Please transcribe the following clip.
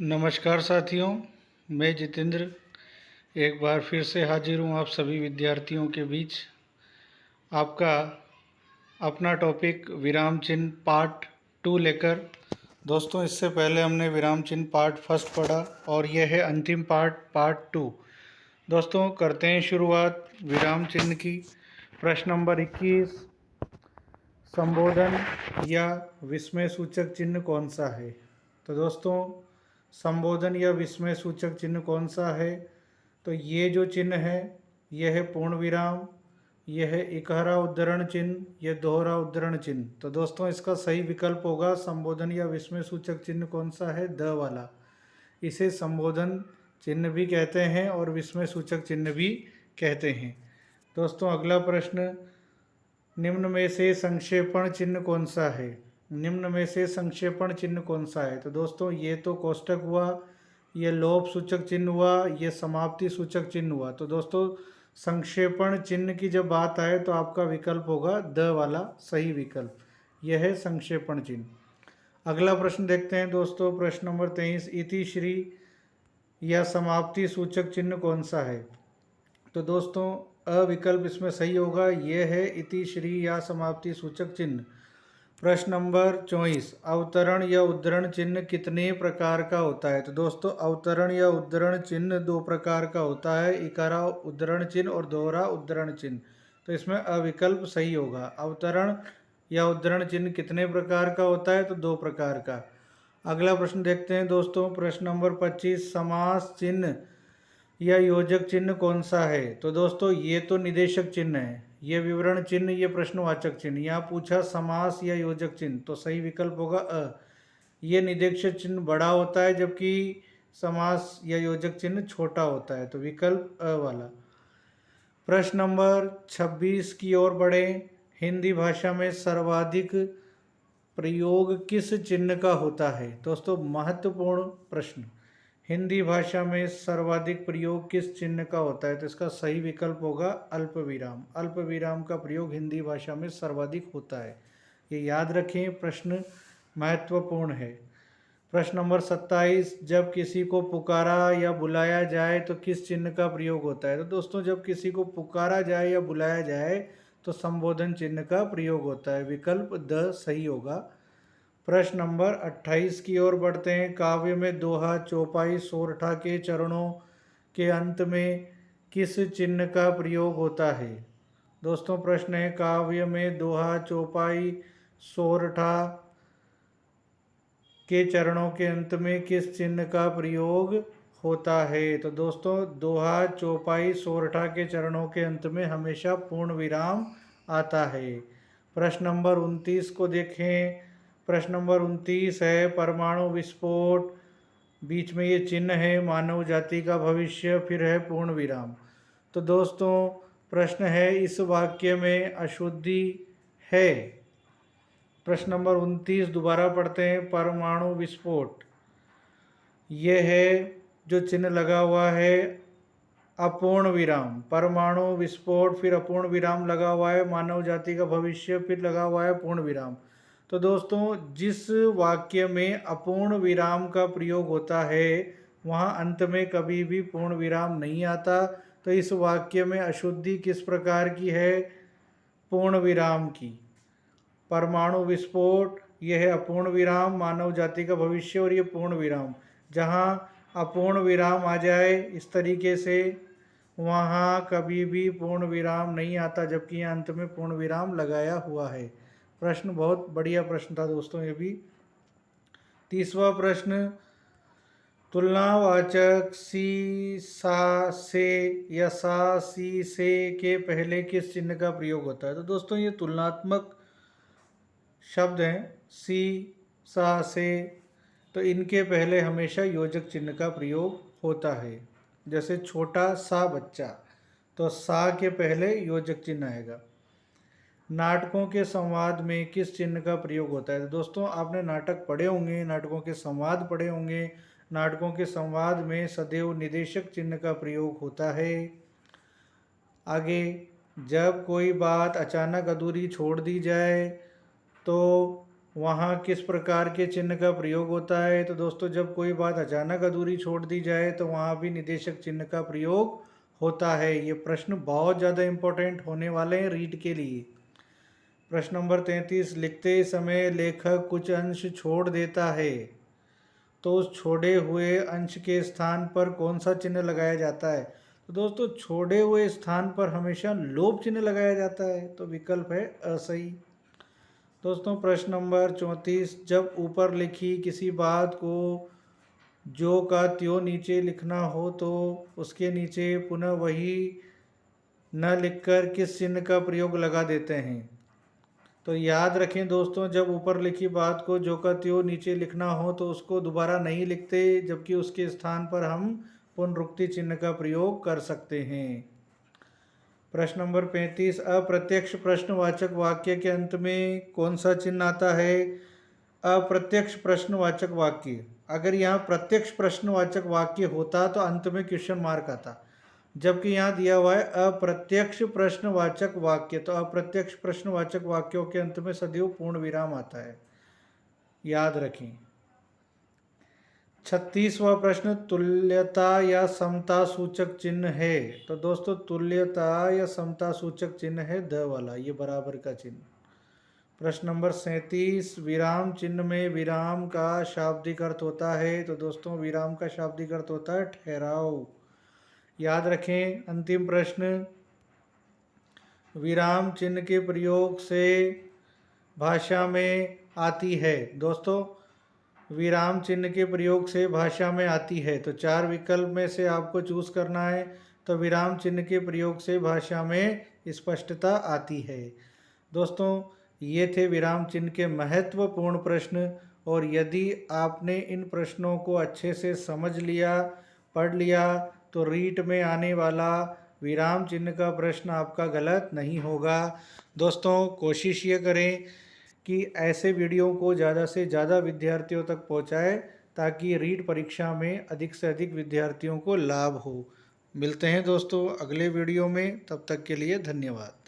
नमस्कार साथियों, मैं जितेंद्र एक बार फिर से हाजिर हूँ आप सभी विद्यार्थियों के बीच। आपका अपना टॉपिक विराम चिन्ह पार्ट 2 लेकर। दोस्तों, इससे पहले हमने विराम चिन्ह पार्ट फर्स्ट पढ़ा और यह है अंतिम पार्ट 2। दोस्तों, करते हैं शुरुआत विराम चिन्ह की। प्रश्न नंबर 21, संबोधन या विस्मय सूचक चिन्ह कौन सा है? तो दोस्तों, संबोधन या विस्मय सूचक चिन्ह कौन सा है? तो ये जो चिन्ह है यह है पूर्ण विराम, यह है इकहरा उद्धरण चिन्ह, यह दोहरा उद्धरण चिन्ह। तो दोस्तों, इसका सही विकल्प होगा संबोधन या विस्मय सूचक चिन्ह कौन सा है? द वाला। इसे संबोधन चिन्ह भी कहते हैं और विस्मय सूचक चिन्ह भी कहते हैं। दोस्तों, अगला प्रश्न, निम्न में से संक्षेपण चिन्ह कौन सा है? निम्न में से संक्षेपण चिन्ह कौन सा है? तो दोस्तों, ये तो कोष्टक हुआ, ये लोप सूचक चिन्ह हुआ, ये समाप्ति सूचक चिन्ह हुआ। तो दोस्तों, संक्षेपण चिन्ह की जब बात आए तो आपका विकल्प होगा द वाला सही विकल्प। यह है संक्षेपण चिन्ह। अगला प्रश्न देखते हैं दोस्तों, प्रश्न नंबर 23, इति श्री या समाप्ति सूचक चिन्ह कौन सा है? तो दोस्तों, अविकल्प इसमें सही होगा, यह है इति श्री या समाप्ति सूचक चिन्ह। प्रश्न नंबर 24, अवतरण या उद्धरण चिन्ह कितने प्रकार का होता है? तो दोस्तों, अवतरण या उद्धरण चिन्ह दो प्रकार का होता है, इकहरा उद्धरण चिन्ह और दोहरा उद्धरण चिन्ह। तो इसमें अविकल्प सही होगा। अवतरण या उद्धरण चिन्ह कितने प्रकार का होता है? तो दो प्रकार का। अगला प्रश्न देखते हैं दोस्तों, प्रश्न नंबर 25, समास चिन्ह या योजक चिन्ह कौन सा है? तो दोस्तों, ये तो निदेशक चिन्ह है, ये विवरण चिन्ह, ये प्रश्नवाचक चिन्ह। यहाँ पूछा समास या योजक चिन्ह, तो सही विकल्प होगा अ। ये निदेशक चिन्ह बड़ा होता है जबकि समास या योजक चिन्ह छोटा होता है, तो विकल्प अ वाला। प्रश्न नंबर 26 की ओर बढ़े, हिंदी भाषा में सर्वाधिक प्रयोग किस चिन्ह का होता है? दोस्तों, महत्वपूर्ण प्रश्न, हिंदी भाषा में सर्वाधिक प्रयोग किस चिन्ह का होता है? तो इसका सही विकल्प होगा अल्प विराम। अल्प विराम का प्रयोग हिंदी भाषा में सर्वाधिक होता है, ये याद रखें, प्रश्न महत्वपूर्ण है। प्रश्न नंबर 27, जब किसी को पुकारा या बुलाया जाए तो किस चिन्ह का प्रयोग होता है? तो दोस्तों, जब किसी को पुकारा जाए या बुलाया जाए तो संबोधन चिन्ह का प्रयोग होता है, विकल्प द सही होगा। प्रश्न नंबर 28 की ओर बढ़ते हैं, काव्य में दोहा, चौपाई, सोरठा के चरणों के अंत में किस चिन्ह का प्रयोग होता है? दोस्तों, प्रश्न है, काव्य में दोहा, चौपाई, सोरठा के चरणों के अंत में किस चिन्ह का प्रयोग होता है? तो दोस्तों, दोहा, चौपाई, सोरठा के चरणों के अंत में हमेशा पूर्ण विराम आता है। प्रश्न नंबर 29 को देखें। प्रश्न नंबर 29 है, परमाणु विस्फोट, बीच में ये चिन्ह है मानव जाति का भविष्य, फिर है पूर्ण विराम। तो दोस्तों, प्रश्न है, इस वाक्य में अशुद्धि है। प्रश्न नंबर 29 दोबारा पढ़ते हैं, परमाणु विस्फोट, ये है जो चिन्ह लगा हुआ है अपूर्ण विराम, परमाणु विस्फोट फिर अपूर्ण विराम लगा हुआ है, मानव जाति का भविष्य फिर लगा हुआ है पूर्ण विराम। तो दोस्तों, जिस वाक्य में अपूर्ण विराम का प्रयोग होता है वहाँ अंत में कभी भी पूर्ण विराम नहीं आता। तो इस वाक्य में अशुद्धि किस प्रकार की है? पूर्ण विराम की। परमाणु विस्फोट, यह है अपूर्ण विराम, मानव जाति का भविष्य और ये पूर्ण विराम। जहाँ अपूर्ण विराम आ जाए इस तरीके से वहाँ कभी भी पूर्ण विराम नहीं आता, जबकि यहाँ अंत में पूर्ण विराम लगाया हुआ है। प्रश्न बहुत बढ़िया प्रश्न था दोस्तों ये भी। 30वां प्रश्न, तुलनावाचक सी, सा, से या सा, सी, से के पहले किस चिन्ह का प्रयोग होता है? तो दोस्तों, ये तुलनात्मक शब्द हैं, सी, सा, से, तो इनके पहले हमेशा योजक चिन्ह का प्रयोग होता है। जैसे छोटा सा बच्चा, तो सा के पहले योजक चिन्ह आएगा। नाटकों के संवाद में किस चिन्ह का प्रयोग होता है? तो दोस्तों, आपने नाटक पढ़े होंगे, नाटकों के संवाद पढ़े होंगे, नाटकों के संवाद में सदैव निदेशक चिन्ह का प्रयोग होता है। आगे, जब कोई बात अचानक अधूरी छोड़ दी जाए तो वहाँ किस प्रकार के चिन्ह का प्रयोग होता है? तो दोस्तों जब कोई बात अचानक अधूरी छोड़ दी जाए तो वहाँ भी निदेशक चिन्ह का प्रयोग होता है। ये प्रश्न बहुत ज़्यादा इम्पोर्टेंट होने वाले हैं रीड के लिए। प्रश्न नंबर 33, लिखते समय लेखक कुछ अंश छोड़ देता है तो उस छोड़े हुए अंश के स्थान पर कौन सा चिन्ह लगाया जाता है? तो दोस्तों छोड़े हुए स्थान पर हमेशा लोप चिन्ह लगाया जाता है, तो विकल्प है असही। दोस्तों प्रश्न नंबर 34, जब ऊपर लिखी किसी बात को जो का त्यों नीचे लिखना हो तो उसके नीचे पुनः वही न लिखकर किस चिन्ह का प्रयोग लगा देते हैं? तो याद रखें दोस्तों, जब ऊपर लिखी बात को जो का त्यों नीचे लिखना हो तो उसको दोबारा नहीं लिखते, जबकि उसके स्थान पर हम पुनरुक्ति चिन्ह का प्रयोग कर सकते हैं। प्रश्न नंबर 35, अप्रत्यक्ष प्रश्नवाचक वाक्य के अंत में कौन सा चिन्ह आता है? अप्रत्यक्ष प्रश्नवाचक वाक्य, अगर यहाँ प्रत्यक्ष प्रश्नवाचक वाक्य होता तो अंत में क्वेश्चन मार्क आता, जबकि यहाँ दिया हुआ है अप्रत्यक्ष प्रश्नवाचक वाक्य, तो अप्रत्यक्ष प्रश्नवाचक वाक्यों के अंत में सदैव पूर्ण विराम आता है, याद रखें। 36वां प्रश्न, तुल्यता या समता सूचक चिन्ह है? तो दोस्तों तुल्यता या समता सूचक चिन्ह है द वाला, ये बराबर का चिन्ह। प्रश्न नंबर 37, विराम चिन्ह में विराम का शाब्दिक अर्थ होता है? तो दोस्तों विराम का शाब्दिक अर्थ होता है ठहराव, याद रखें। अंतिम प्रश्न, विराम चिन्ह के प्रयोग से भाषा में आती है? दोस्तों विराम चिन्ह के प्रयोग से भाषा में आती है, तो 4 विकल्प में से आपको चूज करना है। तो विराम चिन्ह के प्रयोग से भाषा में स्पष्टता आती है। दोस्तों ये थे विराम चिन्ह के महत्वपूर्ण प्रश्न, और यदि आपने इन प्रश्नों को अच्छे से समझ लिया, पढ़ लिया, तो रीट में आने वाला विराम चिन्ह का प्रश्न आपका गलत नहीं होगा। दोस्तों कोशिश ये करें कि ऐसे वीडियो को ज़्यादा से ज़्यादा विद्यार्थियों तक पहुँचाएं, ताकि रीट परीक्षा में अधिक से अधिक विद्यार्थियों को लाभ हो। मिलते हैं दोस्तों अगले वीडियो में, तब तक के लिए धन्यवाद।